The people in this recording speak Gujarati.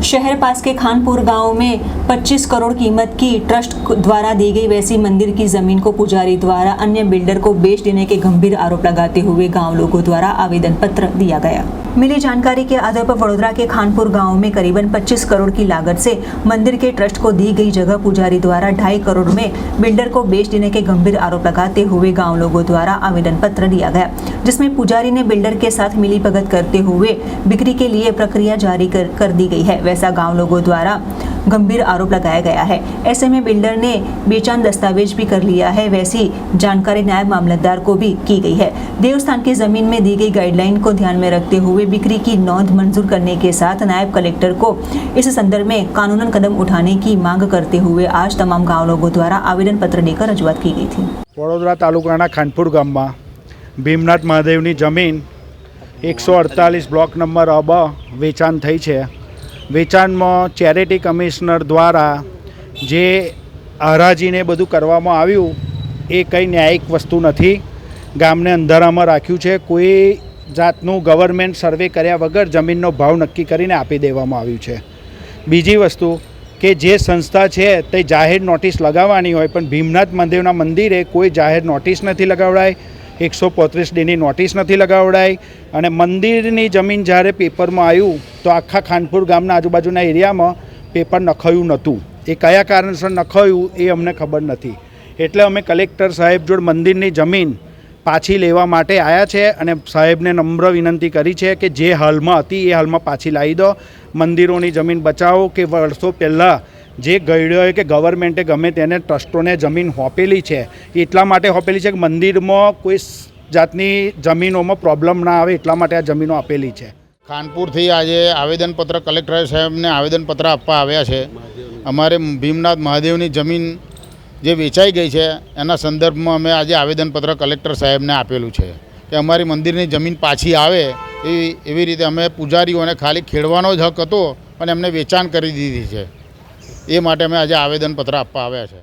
शहर पास के खानपुर गांव में 25 करोड़ कीमत की ट्रस्ट द्वारा दी गई वैसी मंदिर की जमीन को पुजारी द्वारा अन्य बिल्डर को बेच देने के गंभीर आरोप लगाते हुए गांव लोगों द्वारा आवेदन पत्र दिया गया। मिली जानकारी के आधार पर वडोदरा के खानपुर गांव में करीबन 25 करोड़ की लागत से मंदिर के ट्रस्ट को दी गई जगह पुजारी द्वारा 2.5 करोड़ में बिल्डर को बेच देने के गंभीर आरोप लगाते हुए गांव लोगों द्वारा आवेदन पत्र दिया गया, जिसमें पुजारी ने बिल्डर के साथ मिलीभगत करते हुए बिक्री के लिए प्रक्रिया जारी कर दी गई है, वैसा गांव लोगों द्वारा गंभीर आरोप लगाया गया है। ऐसे में बिल्डर ने बेचान दस्तावेज भी कर लिया है, वैसी जानकारी नायब मामलतदार को भी की गई है। देवस्थान की जमीन में दी गई गाइडलाइन को ध्यान में रखते हुए बिक्री की नोंद मंजूर करने के साथ नायब कलेक्टर को इस संदर्भ में कानूनन कदम उठाने की मांग करते हुए आज तमाम गाँव लोगों द्वारा आवेदन पत्र देकर रजूआत की गई थी। वडोदरा तालुकाना खानपुर गामમાં ભીમનાથ મહાદેવની જમીન 148 બ્લોક નંબર અબ વેચાણ થઈ છે। વેચાણમાં ચેરિટી કમિશનર દ્વારા જે હરાજીને બધું કરવામાં આવ્યું એ કંઈ ન્યાયિક વસ્તુ નથી। ગામને અંધારામાં રાખ્યું છે। કોઈ જાતનું ગવર્મેન્ટ સર્વે કર્યા વગર જમીનનો ભાવ નક્કી કરીને આપી દેવામાં આવ્યું છે। બીજી વસ્તુ કે જે સંસ્થા છે તે જાહેર નોટિસ લગાવવાની હોય, પણ ભીમનાથ મહાદેવના મંદિરે કોઈ જાહેર નોટિસ નથી લગાવડાઈ, 135 ડીની નોટિસ નથી લગાવડાઈ। અને મંદિરની જમીન જ્યારે પેપરમાં આવ્યું તો આખા ખાનપુર ગામના આજુબાજુના એરિયામાં પેપર નખાયું નહોતું। એ કયા કારણસર નખાયું એ અમને ખબર નથી। એટલે અમે કલેક્ટર સાહેબ જોડે મંદિરની જમીન પાછી લેવા માટે આવ્યા છે અને સાહેબને નમ્ર વિનંતી કરી છે કે જે હાલમાં હતી એ હાલમાં પાછી લાવી દો। મંદિરોની જમીન બચાવો કે વર્ષો પહેલાં જે ગયડોએ કે ગવર્મેન્ટે ગમે તેને ટ્રસ્ટોને જમીન હોપેલી છે, એટલા માટે હોપેલી છે કે મંદિરમાં કોઈ જાતની જમીનોમાં પ્રોબ્લેમ ના આવે એટલા માટે આ જમીનો આપેલી છે। ખાનપુરથી આજે આવેદનપત્ર કલેક્ટર સાહેબને આવેદનપત્ર આપવા આવ્યા છે। અમારે ભીમનાથ મહાદેવની જમીન જે વેચાઈ ગઈ છે એના સંદર્ભમાં અમે આજે આવેદનપત્ર કલેક્ટર સાહેબને આપેલું છે કે અમારી મંદિરની જમીન પાછી આવે એવી રીતે અમે પૂજારીઓને ખાલી ખેડવાનો જ હક હતો પણ એમને વેચાણ કરી દીધી છે। એ માટે અમે આજે આવેદનપત્ર આપવા આવ્યા છે।